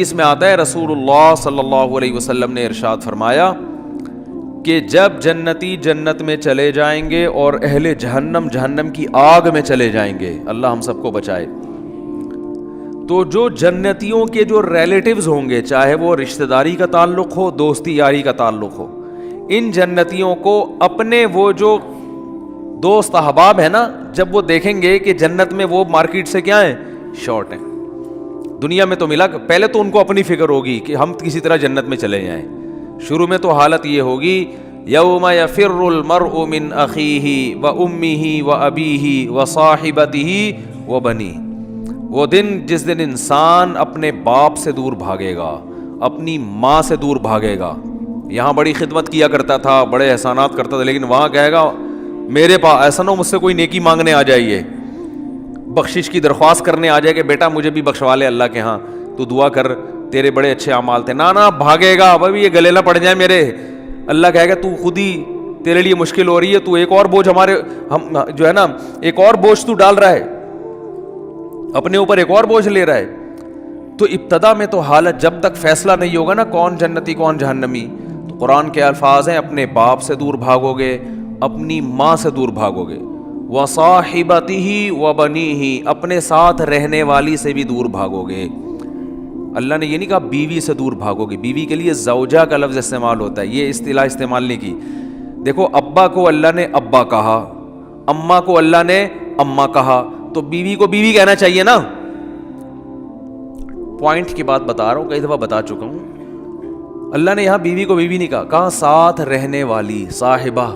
حدیث میں آتا ہے رسول اللہ صلی اللہ علیہ وسلم نے ارشاد فرمایا کہ جب جنتی جنت میں چلے جائیں گے اور اہل جہنم جہنم کی آگ میں چلے جائیں گے، اللہ ہم سب کو بچائے، تو جو جنتیوں کے جو ریلیٹیوز ہوں گے، چاہے وہ رشتہ داری کا تعلق ہو، دوستی یاری کا تعلق ہو، ان جنتیوں کو اپنے وہ جو دوست احباب ہیں نا، جب وہ دیکھیں گے کہ جنت میں وہ مارکیٹ سے کیا ہیں، شارٹ ہیں، دنیا میں تو ملا، پہلے تو ان کو اپنی فکر ہوگی کہ ہم کسی طرح جنت میں چلے جائیں۔ شروع میں تو حالت یہ ہوگی یوم یفر المرء من اخیہ و امہ و ابیہ و صاحبتہ و بنیہ، وہ دن جس دن انسان اپنے باپ سے دور بھاگے گا، اپنی ماں سے دور بھاگے گا۔ یہاں بڑی خدمت کیا کرتا تھا، بڑے احسانات کرتا تھا، لیکن وہاں کہے گا میرے پاس ایسا نہ ہو مجھ سے کوئی نیکی مانگنے آ جائیے، بخشش کی درخواست کرنے آ جائے کہ بیٹا مجھے بھی بخشوا لے اللہ کے ہاں، تو دعا کر تیرے بڑے اچھے اعمال تھے، نہ بھاگے گا، بھائی یہ گلے نہ پڑ جائے میرے۔ اللہ کہے گا تو خود ہی تیرے لیے مشکل ہو رہی ہے، تو ایک اور بوجھ ہمارے ہم جو ہے نا، ایک اور بوجھ تو ڈال رہا ہے اپنے اوپر، ایک اور بوجھ لے رہا ہے۔ تو ابتدا میں تو حالت جب تک فیصلہ نہیں ہوگا نا کون جنتی کون جہنمی، تو قرآن کے الفاظ ہیں اپنے باپ سے دور بھاگو گے، اپنی ماں سے دور بھاگو گے، وصاحبتہ وبنیہ، اپنے ساتھ رہنے والی سے بھی دور بھاگو گے۔ اللہ نے یہ نہیں کہا بیوی سے دور بھاگو گے، بیوی کے لیے زوجہ کا لفظ استعمال ہوتا ہے، یہ اصطلاح استعمال نہیں کی۔ دیکھو ابا کو اللہ نے ابا کہا، اماں کو اللہ نے اماں کہا، تو بیوی کو بیوی کہنا چاہیے نا۔ پوائنٹ کی بات بتا رہا ہوں، کئی دفعہ بتا چکا ہوں، اللہ نے یہاں بیوی کو بیوی نہیں کہا، کہا ساتھ رہنے والی، صاحبہ،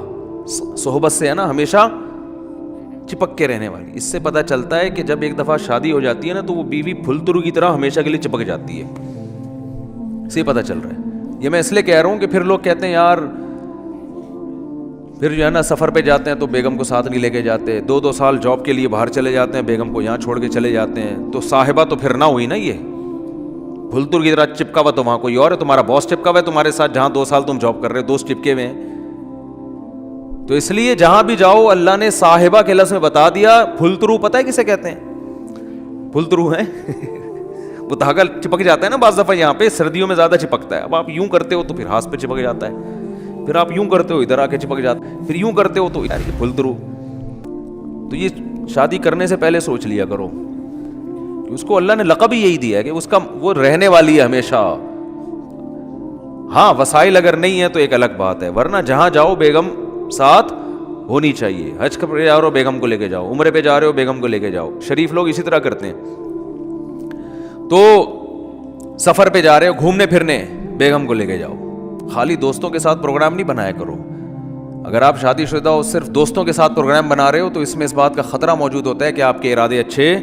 صحبت سے ہے نا، ہمیشہ چپک کے رہنے والی۔ اس سے پتہ چلتا ہے کہ جب ایک دفعہ شادی ہو جاتی ہے نا، تو وہ بیوی پھلترو کی طرح ہمیشہ کے لیے چپک جاتی ہے، اس سے پتہ چل رہا ہے۔ یہ میں اس لیے کہہ رہا ہوں کہ پھر لوگ کہتے ہیں یار پھر جو ہے نا سفر پہ جاتے ہیں تو بیگم کو ساتھ نہیں لے کے جاتے، 2 سال جاب کے لیے باہر چلے جاتے ہیں، بیگم کو یہاں چھوڑ کے چلے جاتے ہیں، تو صاحبہ تو پھر نہ ہوئی نا، یہ پھلتر کی طرح چپکا ہوا تو وہاں کوئی اور ہے، تمہارا باس چپکا ہوا ہے تمہارے ساتھ، جہاں 2 سال تم جاب کر رہے ہو، دوست چپکے ہوئے ہیں۔ تو اس لیے جہاں بھی جاؤ اللہ نے صاحبہ کے لفظ میں بتا دیا۔ پھلترو پتہ ہے کسے کہتے ہیں؟ پھلترو ہیں وہ دھاگا چپک جاتا ہے نا بعض دفعہ، یہاں پہ سردیوں میں زیادہ چپکتا ہے، اب آپ یوں کرتے ہو تو پھر ہاتھ پہ چپک جاتا ہے، پھر آپ یوں کرتے ہو ادھر آ کے چپک جاتا ہے، پھر یوں کرتے ہو تو پھلترو۔ تو یہ شادی کرنے سے پہلے سوچ لیا کرو، اس کو اللہ نے لقب ہی یہی دیا ہے کہ اس کا وہ رہنے والی ہے ہمیشہ۔ ہاں وسائل اگر نہیں ہے تو ایک الگ بات ہے، ورنہ جہاں جاؤ بیگم ساتھ ہونی چاہیے۔ حج پہ جا رہے ہو بیگم کو لے کے جاؤ، عمرے پہ جا رہے ہو بیگم کو لے کے جاؤ، شریف لوگ اسی طرح کرتے ہیں۔ تو سفر پہ جا رہے ہو گھومنے پھرنے، بیگم کو لے کے جاؤ، خالی دوستوں کے ساتھ پروگرام نہیں بنایا کرو۔ اگر آپ شادی شدہ ہو صرف دوستوں کے ساتھ پروگرام بنا رہے ہو تو اس میں اس بات کا خطرہ موجود ہوتا ہے کہ آپ کے ارادے اچھے،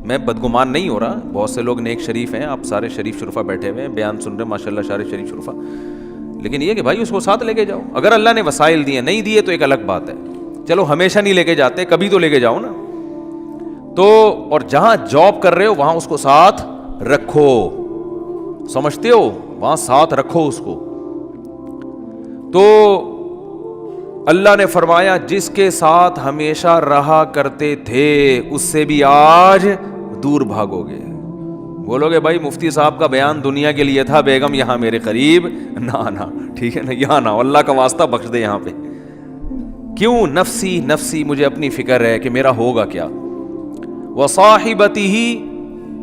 میں بدگمان نہیں ہو رہا، بہت سے لوگ نیک شریف ہیں، آپ سارے شریف شرفا بیٹھے ہوئے ہیں، بیان سن رہے ہیں ماشاء اللہ سارے شریف شرفا، لیکن یہ کہ بھائی اس کو ساتھ لے کے جاؤ۔ اگر اللہ نے وسائل دیے، نہیں دیے تو ایک الگ بات ہے، چلو ہمیشہ نہیں لے کے جاتے، کبھی تو لے کے جاؤ نا۔ تو اور جہاں جاب کر رہے ہو وہاں اس کو ساتھ رکھو، سمجھتے ہو، وہاں ساتھ رکھو اس کو۔ تو اللہ نے فرمایا جس کے ساتھ ہمیشہ رہا کرتے تھے اس سے بھی آج دور بھاگو گے۔ بولو گے بھائی مفتی صاحب کا بیان دنیا کے لیے تھا، بیگم یہاں میرے قریب نہ ٹھیک ہے نا، یہاں نہ، اللہ کا واسطہ بخش دے یہاں پہ۔ کیوں؟ نفسی نفسی، مجھے اپنی فکر ہے کہ میرا ہوگا کیا۔ وصاحبتہ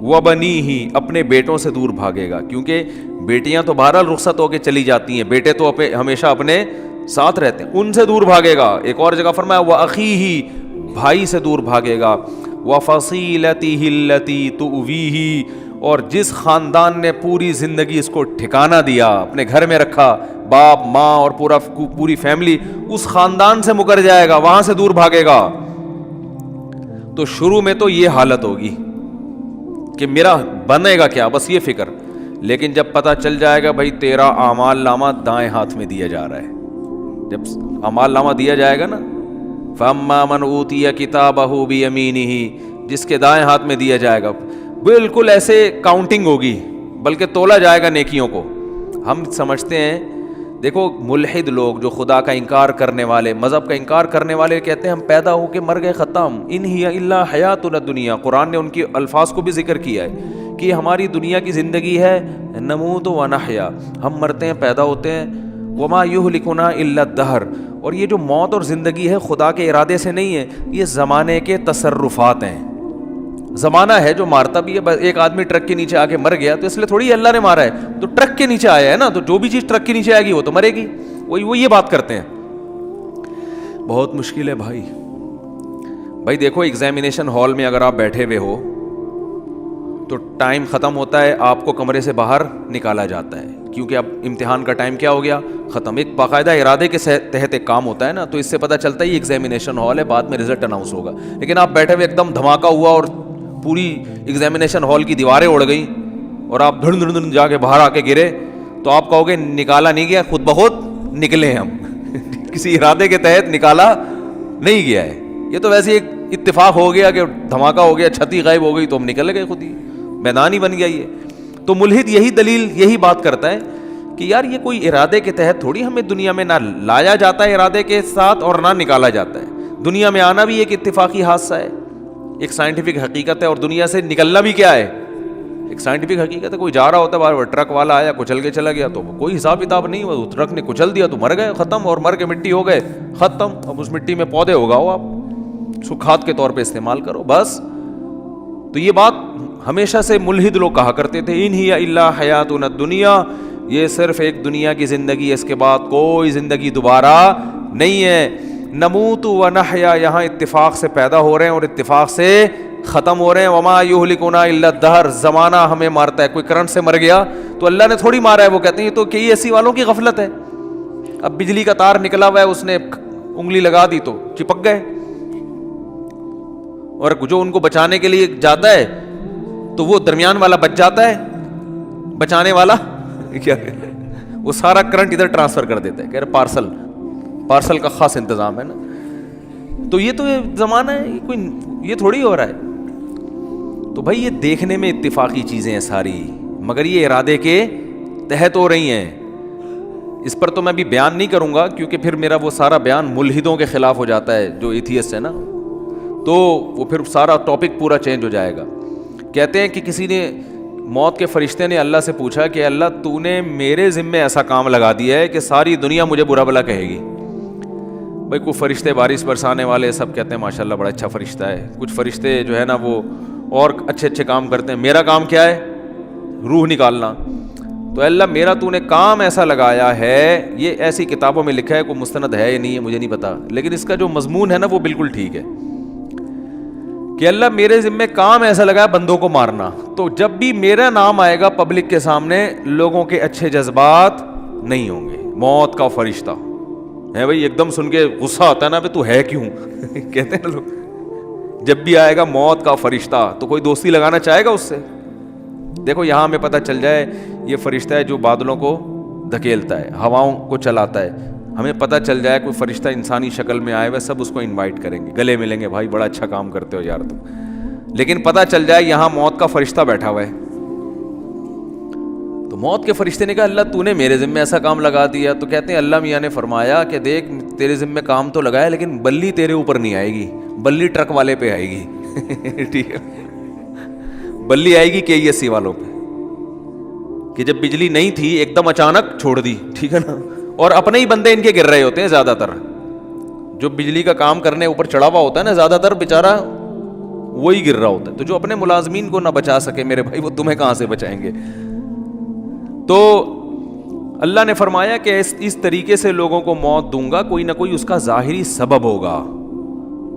وبنیہ، اپنے بیٹوں سے دور بھاگے گا، کیونکہ بیٹیاں تو بہرحال رخصت ہو کے چلی جاتی ہیں، بیٹے تو ہمیشہ اپنے ساتھ رہتے ہیں، ان سے دور بھاگے گا۔ ایک اور جگہ فرمایا وَأَخِيهِ، بھائی سے دور بھاگے گا، وَفَصِيلَتِهِ الَّتِي تُؤْوِيهِ، اور جس خاندان نے پوری زندگی اس کو ٹھکانہ دیا، اپنے گھر میں رکھا، باپ ماں اور پوری فیملی، اس خاندان سے مکر جائے گا، وہاں سے دور بھاگے گا۔ تو شروع میں تو یہ حالت ہوگی کہ میرا بنے گا کیا، بس یہ فکر، لیکن جب پتہ چل جائے گا بھائی تیرا اعمال نامہ دائیں ہاتھ میں دیا جا رہا ہے، جب اعمال نامہ دیا جائے گا نا، فَأَمَّا مَنْ أُوتِيَ كِتَابَهُ بِيَمِينِهِ، جس کے دائیں ہاتھ میں دیا جائے گا، بالکل ایسے کاؤنٹنگ ہوگی، بلکہ تولا جائے گا نیکیوں کو۔ ہم سمجھتے ہیں، دیکھو ملحد لوگ جو خدا کا انکار کرنے والے، مذہب کا انکار کرنے والے کہتے ہیں ہم پیدا ہو کے مر گئے ختم، ان ہی الا حیاتنا الدنیا، قرآن نے ان کے الفاظ کو بھی ذکر کیا ہے کہ ہماری دنیا کی زندگی ہے نموت و نحیا، ہم مرتے ہیں پیدا ہوتے ہیں، وما یہلکنا الا الدہر، اور یہ جو موت اور زندگی ہے خدا کے ارادے سے نہیں ہے، یہ زمانے کے تصرفات ہیں. زمانہ ہے جو مارتا بھی ہے. بس ایک آدمی ٹرک کے نیچے آ کے مر گیا تو اس لیے تھوڑی اللہ نے مارا ہے، تو ٹرک کے نیچے آیا ہے نا، تو جو بھی چیز ٹرک کے نیچے آئے گی وہ تو مرے گی. وہ یہ بات کرتے ہیں. بہت مشکل ہے بھائی دیکھو ایگزامینیشن ہال میں اگر آپ بیٹھے ہوئے ہو تو ٹائم ختم ہوتا ہے، آپ کو کمرے سے باہر نکالا جاتا ہے کیونکہ اب امتحان کا ٹائم کیا ہو گیا، ختم. ایک باقاعدہ ارادے کے تحت ایک کام ہوتا ہے نا، تو اس سے پتہ چلتا ہے یہ ایگزامینیشن ہال ہے، بعد میں رزلٹ اناؤنس ہوگا. لیکن آپ بیٹھے ہوئے ایک دم دھماکہ ہوا اور پوری ایگزامینیشن ہال کی دیواریں اڑ گئیں اور آپ دھڑ دھڑ دھڑ جا کے باہر آ کے گرے، تو آپ کہو گے نکالا نہیں گیا، خود بخود نکلے ہم کسی ارادے کے تحت نکالا نہیں گیا ہے. یہ تو ویسے ایک اتفاق ہو گیا کہ دھماکہ ہو گیا، چھتی غائب ہو گئی تو ہم نکل گئے، خود ہی میدان ہی بن گیا. یہ تو ملحد یہی دلیل یہی بات کرتا ہے کہ یار یہ کوئی ارادے کے تحت تھوڑی ہمیں دنیا میں نہ لایا جاتا ہے ارادے کے ساتھ اور نہ نکالا جاتا ہے. دنیا میں آنا بھی ایک اتفاقی حادثہ ہے، ایک سائنٹیفک حقیقت ہے، اور دنیا سے نکلنا بھی کیا ہے، ایک سائنٹیفک حقیقت ہے. کوئی جا رہا ہوتا ہے باہر، ٹرک والا آیا کچل کے چلا گیا تو کوئی حساب کتاب نہیں، وہ ٹرک نے کچل دیا تو مر گئے، ختم، اور مر کے مٹی ہو گئے، ختم. اب اس مٹی میں پودے اگاؤ، آپ اس کو کھاد کے طور پہ استعمال کرو بس. تو یہ بات ہمیشہ سے ملحد لوگ کہا کرتے تھے، ان ہی الا حیاتنا الدنیا، یہ صرف ایک دنیا کی زندگی ہے، اس کے بعد کوئی زندگی دوبارہ نہیں ہے. نموت و نحیا یہاں اتفاق سے پیدا ہو رہے ہیں اور اتفاق سے ختم ہو رہے ہیں. وما یہلکنا الا الدہر، زمانہ ہمیں مارتا ہے. کوئی کرنٹ سے مر گیا تو اللہ نے تھوڑی مارا ہے، وہ کہتے ہیں تو کہ اے سی والوں کی غفلت ہے. اب بجلی کا تار نکلا ہوا ہے، اس نے انگلی لگا دی تو چپک گئے، اور جو ان کو بچانے کے لیے جاتا ہے تو وہ درمیان والا بچ جاتا ہے، بچانے والا کیا وہ سارا کرنٹ ادھر ٹرانسفر کر دیتا ہے. کہہ رہے پارسل کا خاص انتظام ہے نا. تو یہ زمانہ ہے، کوئی یہ تھوڑی ہو رہا ہے. تو بھائی یہ دیکھنے میں اتفاقی چیزیں ہیں ساری، مگر یہ ارادے کے تحت ہو رہی ہیں. اس پر تو میں بھی بیان نہیں کروں گا کیونکہ پھر میرا وہ سارا بیان ملحدوں کے خلاف ہو جاتا ہے جو ایتھیسٹ ہے نا، تو وہ پھر سارا ٹاپک پورا چینج ہو جائے گا. کہتے ہیں کہ کسی نے، موت کے فرشتے نے اللہ سے پوچھا کہ اللہ تو نے میرے ذمے ایسا کام لگا دیا ہے کہ ساری دنیا مجھے برا بھلا کہے گی. بھائی کوئی فرشتے بارش برسانے والے سب کہتے ہیں ماشاءاللہ بڑا اچھا فرشتہ ہے، کچھ فرشتے جو ہے نا وہ اور اچھے کام کرتے ہیں. میرا کام کیا ہے؟ روح نکالنا. تو اللہ میرا تو نے کام ایسا لگایا ہے، یہ ایسی کتابوں میں لکھا ہے، کوئی مستند ہے یا نہیں ہے مجھے نہیں پتا، لیکن اس کا جو مضمون ہے نا وہ بالکل ٹھیک ہے کہ اللہ میرے ذمے کام ایسا لگا بندوں کو مارنا. تو جب بھی میرا نام آئے گا پبلک کے سامنے، لوگوں کے اچھے جذبات نہیں ہوں گے. موت کا فرشتہ ہے بھائی، ایک دم سن کے غصہ آتا ہے نا، تو ہے کیوں کہتے ہیں لوگ. جب بھی آئے گا موت کا فرشتہ تو کوئی دوستی لگانا چاہے گا اس سے. دیکھو یہاں ہمیں پتہ چل جائے یہ فرشتہ ہے جو بادلوں کو دھکیلتا ہے، ہواؤں کو چلاتا ہے. ہمیں پتہ چل جائے کوئی فرشتہ انسانی شکل میں آئے ہوئے، سب اس کو انوائٹ کریں گے، گلے ملیں گے، بھائی بڑا اچھا کام کرتے ہو یار تم. لیکن پتہ چل جائے یہاں موت کا فرشتہ بیٹھا ہوا ہے، تو موت کے فرشتے نے کہا اللہ تو نے میرے ذمے ایسا کام لگا دیا. تو کہتے ہیں اللہ میاں نے فرمایا کہ دیکھ تیرے ذمے کام تو لگایا لیکن بلی تیرے اوپر نہیں آئے گی، بلی ٹرک والے پہ آئے گی ٹھیک ہے، بلی آئے گی KESC والوں پہ، کہ جب بجلی نہیں تھی ایک دم اچانک چھوڑ دی، ٹھیک ہے نا، اور اپنے ہی بندے ان کے گر رہے ہوتے ہیں زیادہ تر. جو بجلی کا کام کرنے اوپر چڑھا ہوا ہوتا ہے نا زیادہ تر بیچارہ وہی گر رہا ہوتا ہے. تو جو اپنے ملازمین کو نہ بچا سکے میرے بھائی، وہ تمہیں کہاں سے بچائیں گے. تو اللہ نے فرمایا کہ اس طریقے سے لوگوں کو موت دوں گا، کوئی نہ کوئی اس کا ظاہری سبب ہوگا،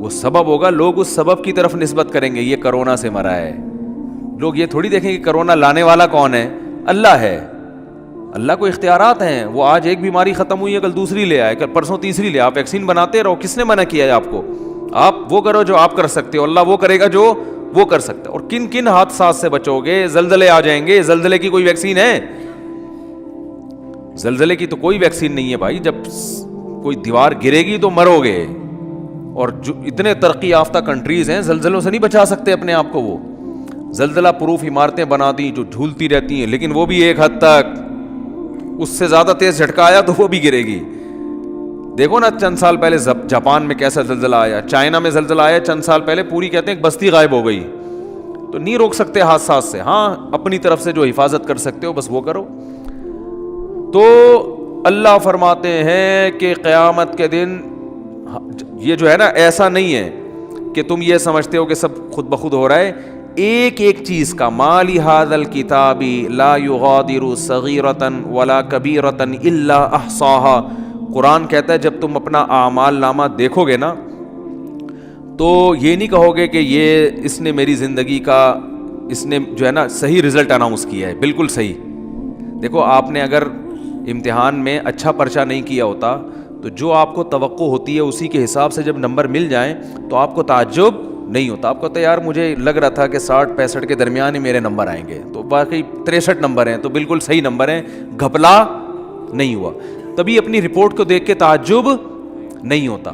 وہ سبب ہوگا، لوگ اس سبب کی طرف نسبت کریں گے. یہ کرونا سے مرا ہے، لوگ یہ تھوڑی دیکھیں کہ کرونا لانے والا کون ہے، اللہ ہے. اللہ کو اختیارات ہیں، وہ آج ایک بیماری ختم ہوئی ہے کل دوسری لے آئے، کل پرسوں تیسری لے. آپ ویکسین بناتے رہو، کس نے منع کیا ہے آپ کو؟ آپ وہ کرو جو آپ کر سکتے ہو، اللہ وہ کرے گا جو وہ کر سکتا ہے. اور کن کن حادثات سے بچو گے؟ زلزلے آ جائیں گے، زلزلے کی کوئی ویکسین ہے؟ زلزلے کی تو کوئی ویکسین نہیں ہے بھائی. جب کوئی دیوار گرے گی تو مرو گے. اور جو اتنے ترقی یافتہ کنٹریز ہیں زلزلوں سے نہیں بچا سکتے اپنے آپ کو. وہ زلزلہ پروف عمارتیں بنا دی جو جھولتی رہتی ہیں، لیکن وہ بھی ایک حد تک، اس سے زیادہ تیز جھٹکا آیا تو وہ بھی گرے گی. دیکھو نا چند سال پہلے جاپان میں کیسا زلزلہ آیا، چائنا میں زلزلہ آیا چند سال پہلے، پوری کہتے ہیں بستی غائب ہو گئی. تو نہیں روک سکتے حادثات سے. ہاں اپنی طرف سے جو حفاظت کر سکتے ہو بس وہ کرو. تو اللہ فرماتے ہیں کہ قیامت کے دن یہ جو ہے نا ایسا نہیں ہے کہ تم یہ سمجھتے ہو کہ سب خود بخود ہو رہا ہے. ایک ایک چیز کا مالی ھذا الکتاب لا یغادر صغیرۃ ولا کبیرۃ الا احصاها. قرآن کہتا ہے جب تم اپنا اعمال نامہ دیکھو گے نا تو یہ نہیں کہو گے کہ یہ اس نے میری زندگی کا اس نے جو ہے نا صحیح رزلٹ اناؤنس کیا ہے. بالکل صحیح. دیکھو آپ نے اگر امتحان میں اچھا پرچہ نہیں کیا ہوتا تو جو آپ کو توقع ہوتی ہے اسی کے حساب سے جب نمبر مل جائیں تو آپ کو تعجب نہیں ہوتا. آپ کو تو یار مجھے لگ رہا تھا کہ 60-65 کے درمیان ہی میرے نمبر آئیں گے, تو باقی 63 نمبر ہیں تو بالکل صحیح نمبر ہیں, گھپلا نہیں ہوا. تبھی اپنی رپورٹ کو دیکھ کے تعجب نہیں ہوتا.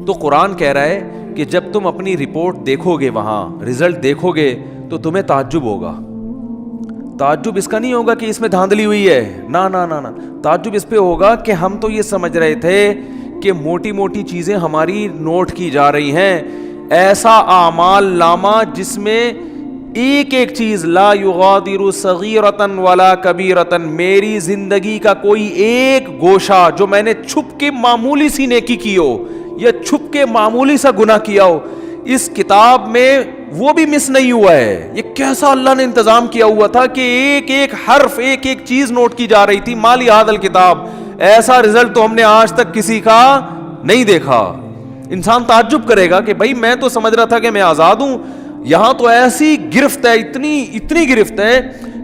تو قرآن کہہ رہا ہے کہ جب تم اپنی رپورٹ دیکھو گے, وہاں رزلٹ دیکھو گے تو تمہیں تعجب ہوگا. تعجب اس کا نہیں ہوگا کہ اس میں دھاندلی ہوئی ہے, نا نا نا نا. تعجب اس پہ ہوگا کہ ہم تو یہ سمجھ رہے تھے کہ موٹی موٹی چیزیں ہماری نوٹ کی جا رہی ہیں, ایسا اعمال نامہ جس میں ایک ایک چیز لا یغادر صغیرۃ ولا کبیرۃ, میری زندگی کا کوئی ایک گوشہ جو میں نے چھپ کے معمولی سی نیکی کی ہو یا چھپ کے معمولی سا گناہ کیا ہو, اس کتاب میں وہ بھی مس نہیں ہوا ہے. یہ کیسا اللہ نے انتظام کیا ہوا تھا کہ ایک ایک حرف ایک ایک چیز نوٹ کی جا رہی تھی. مالی ھذا الکتاب, ایسا رزلٹ تو ہم نے آج تک کسی کا نہیں دیکھا. انسان تعجب کرے گا کہ بھائی میں تو سمجھ رہا تھا کہ میں آزاد ہوں, یہاں تو ایسی گرفت ہے, اتنی گرفت ہے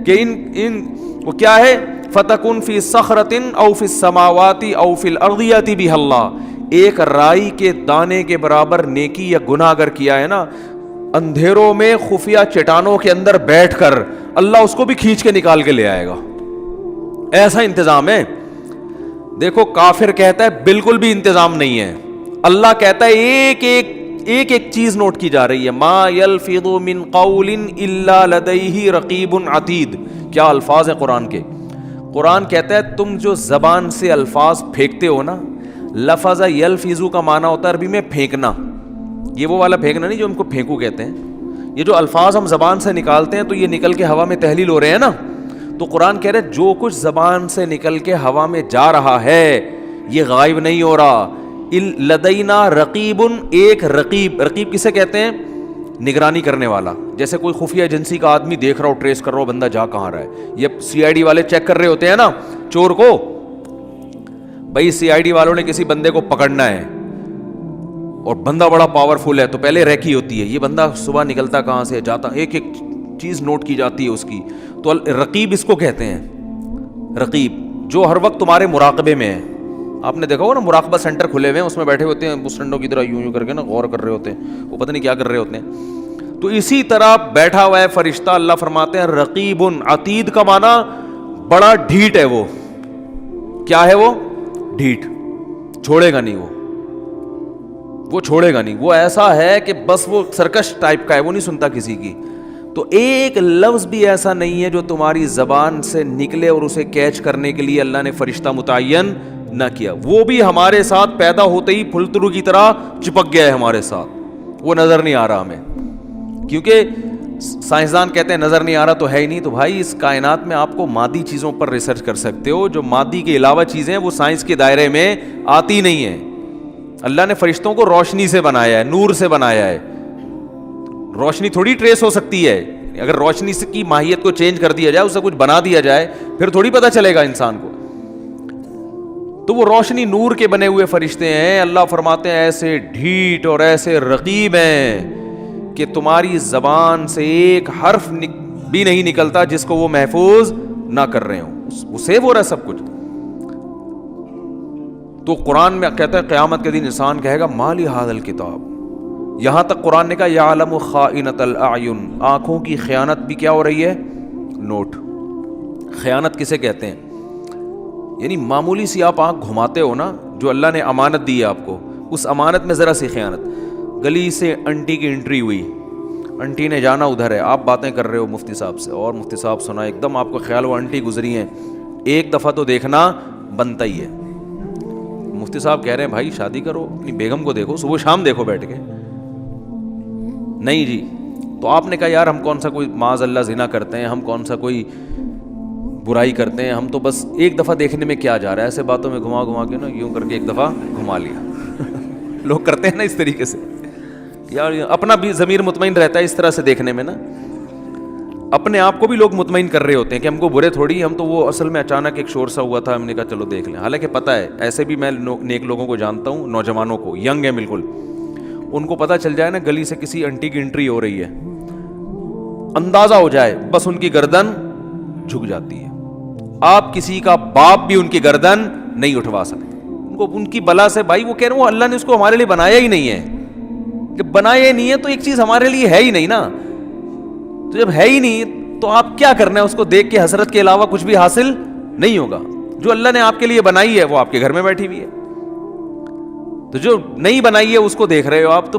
کہ ان وہ کیا ہے, فتکن فی صخرۃ او فی السماوات او فی الارض یاتی بہ اللہ. ایک رائی کے دانے کے برابر نیکی یا گناہ اگر کیا ہے نا, اندھیروں میں خفیہ چٹانوں کے اندر بیٹھ کر اللہ اس کو بھی کھینچ کے نکال کے لے آئے گا. ایسا انتظام ہے. دیکھو کافر کہتا ہے بالکل بھی انتظام نہیں ہے. اللہ کہتا ہے ایک ایک چیز نوٹ کی جا رہی ہے. ما یلفظ من قول الا لدیہ رقیب عتید. کیا الفاظ ہیں قرآن کے. قرآن کہتا ہے تم جو زبان سے الفاظ پھینکتے ہو نا, لفظ یلفظو کا معنی ہوتا ہے عربی میں پھینکنا. یہ وہ والا پھینکنا نہیں جو ہم کو پھینکو کہتے ہیں. یہ جو الفاظ ہم زبان سے نکالتے ہیں تو یہ نکل کے ہوا میں تحلیل ہو رہے ہیں نا. تو قرآن کہہ رہے جو کچھ زبان سے نکل کے ہوا میں جا رہا ہے یہ غائب نہیں ہو رہا. لدینا رقیب, ایک رقیب. رقیب کسے کہتے ہیں؟ نگرانی کرنے والا. جیسے کوئی خفیہ ایجنسی کا آدمی دیکھ رہا ہو, ٹریس کر رہا ہو بندہ جا کہاں رہا ہے. یہ سی آئی ڈی والے چیک کر رہے ہوتے ہیں نا چور کو. بھائی سی آئی ڈی والوں نے کسی بندے کو پکڑنا ہے اور بندہ بڑا پاورفل ہے تو پہلے ریکی ہوتی ہے, یہ بندہ صبح نکلتا کہاں سے جاتا, ایک ایک چیز نوٹ کی جاتی ہے اس کی. تو رقیب اس کو کہتے ہیں. رقیب جو ہر وقت تمہارے مراقبے میں ہے. آپ نے دیکھا ہو نا مراقبہ سینٹر کھلے ہوئے ہیں, اس میں بیٹھے ہوتے ہیں بس ٹنڈوں کی طرح یوں کر کے نا غور کر رہے ہوتے ہیں, وہ پتہ نہیں کیا کر رہے ہوتے ہیں. تو اسی طرح بیٹھا ہوا ہے فرشتہ. اللہ فرماتے ہیں رقیب عتید کا معنی بڑا ڈھیٹ ہے. وہ کیا ہے؟ وہ ڈھیٹ, چھوڑے گا نہیں, وہ چھوڑے گا نہیں. وہ ایسا ہے کہ بس وہ سرکش ٹائپ کا ہے, وہ نہیں سنتا کسی کی. تو ایک لفظ بھی ایسا نہیں ہے جو تمہاری زبان سے نکلے اور اسے کیچ کرنے کے لیے اللہ نے فرشتہ متعین نہ کیا. وہ بھی ہمارے ساتھ پیدا ہوتے ہی پھلترو کی طرح چپک گیا ہے ہمارے ساتھ, وہ نظر نہیں آ رہا ہمیں. کیونکہ سائنسدان کہتے ہیں نظر نہیں آ رہا تو ہے ہی نہیں. تو بھائی اس کائنات میں آپ کو مادی چیزوں پر ریسرچ کر سکتے ہو, جو مادی کے علاوہ چیزیں وہ سائنس کے دائرے میں آتی نہیں ہیں. اللہ نے فرشتوں کو روشنی سے بنایا ہے, نور سے بنایا ہے. روشنی تھوڑی ٹریس ہو سکتی ہے. اگر روشنی کی ماہیت کو چینج کر دیا جائے, اسے کچھ بنا دیا جائے, پھر تھوڑی پتہ چلے گا انسان کو. تو وہ روشنی نور کے بنے ہوئے فرشتے ہیں. اللہ فرماتے ہیں ایسے ڈھیٹ اور ایسے رقیب ہیں کہ تمہاری زبان سے ایک حرف بھی نہیں نکلتا جس کو وہ محفوظ نہ کر رہے ہوں. وہ سیو ہو رہا ہے سب کچھ. تو قرآن میں کہتا ہے قیامت کے دن انسان کہے گا مالی ھذا الکتاب. یہاں تک قرآن نے کہا یعلم خائنۃ الاعین, آنکھوں کی خیانت بھی کیا ہو رہی ہے؟ نوٹ. خیانت کسے کہتے ہیں؟ یعنی معمولی سی آپ آنکھ گھماتے ہو نا, جو اللہ نے امانت دی ہے آپ کو, اس امانت میں ذرا سی خیانت. گلی سے انٹی کی انٹری ہوئی, انٹی نے جانا ادھر ہے, آپ باتیں کر رہے ہو مفتی صاحب سے, اور مفتی صاحب سنا, ایک دم آپ کو خیال ہوا انٹی گزری ہیں, ایک دفعہ تو دیکھنا بنتا ہی ہے. مفتی صاحب کہہ رہے ہیں بھائی شادی کرو, اپنی بیگم کو دیکھو, صبح شام دیکھو بیٹھ کے. نہیں جی, تو آپ نے کہا یار ہم کون سا کوئی معاذ اللہ زنا کرتے ہیں, ہم کون سا کوئی برائی کرتے ہیں, ہم تو بس ایک دفعہ دیکھنے میں کیا جا رہا ہے, ایسے باتوں میں گھما گھما کے نا یوں کر کے ایک دفعہ گھما لیا. لوگ کرتے ہیں نا اس طریقے سے, یار اپنا بھی ضمیر مطمئن رہتا ہے اس طرح سے دیکھنے میں نا, اپنے آپ کو بھی لوگ مطمئن کر رہے ہوتے ہیں کہ ہم کو برے تھوڑی, ہم تو وہ اصل میں اچانک ایک شور سا ہوا تھا, ہم نے کہا چلو دیکھ لیں. حالانکہ پتہ ہے ایسے بھی میں نیک لوگوں کو جانتا ہوں, نوجوانوں کو, ینگ ہیں بالکل, ان کو پتہ چل جائے نا گلی سے کسی انٹی کی انٹری ہو رہی ہے, اندازہ ہو جائے, بس ان کی گردن جھک جاتی ہے. آپ کسی کا باپ بھی ان کی گردن نہیں اٹھوا سکتے. ان کو ان کی بلا سے بھائی, وہ کہہ رہے ہیں اللہ نے اس کو ہمارے لیے بنایا ہی نہیں ہے. جب بنایا ہی نہیں ہے تو ایک چیز ہمارے لیے ہے ہی نہیں نا, تو جب ہے ہی نہیں تو آپ کیا کرنا ہے, اس کو دیکھ کے حسرت کے علاوہ کچھ بھی حاصل نہیں ہوگا. جو اللہ نے آپ کے لیے بنائی ہے وہ آپ کے گھر میں بیٹھی ہوئی ہے, تو جو نہیں بنائی ہے اس کو دیکھ رہے ہو آپ. تو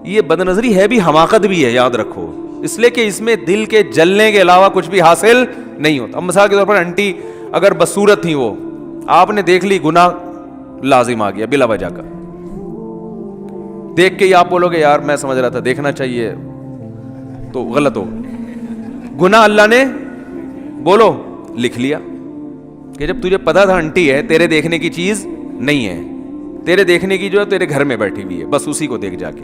یہ بد نظری ہے بھی, حماقت بھی ہے, یاد رکھو, اس لیے کہ اس میں دل کے جلنے کے علاوہ کچھ بھی حاصل نہیں ہوتا. اب مثال کے طور پر انٹی اگر بدصورت تھی, وہ آپ نے دیکھ لی, گناہ لازم آ گیا بلا وجہ کا, دیکھ کے ہی آپ بولو گے یار میں سمجھ رہا تھا دیکھنا چاہیے, تو غلط ہو. گناہ اللہ نے بولو لکھ لیا کہ جب تجھے پتا تھا انٹی ہے, تیرے دیکھنے کی چیز نہیں ہے, تیرے دیکھنے کی جو ہے تیرے گھر میں بیٹھی ہوئی ہے, بس اسی کو دیکھ جا کے.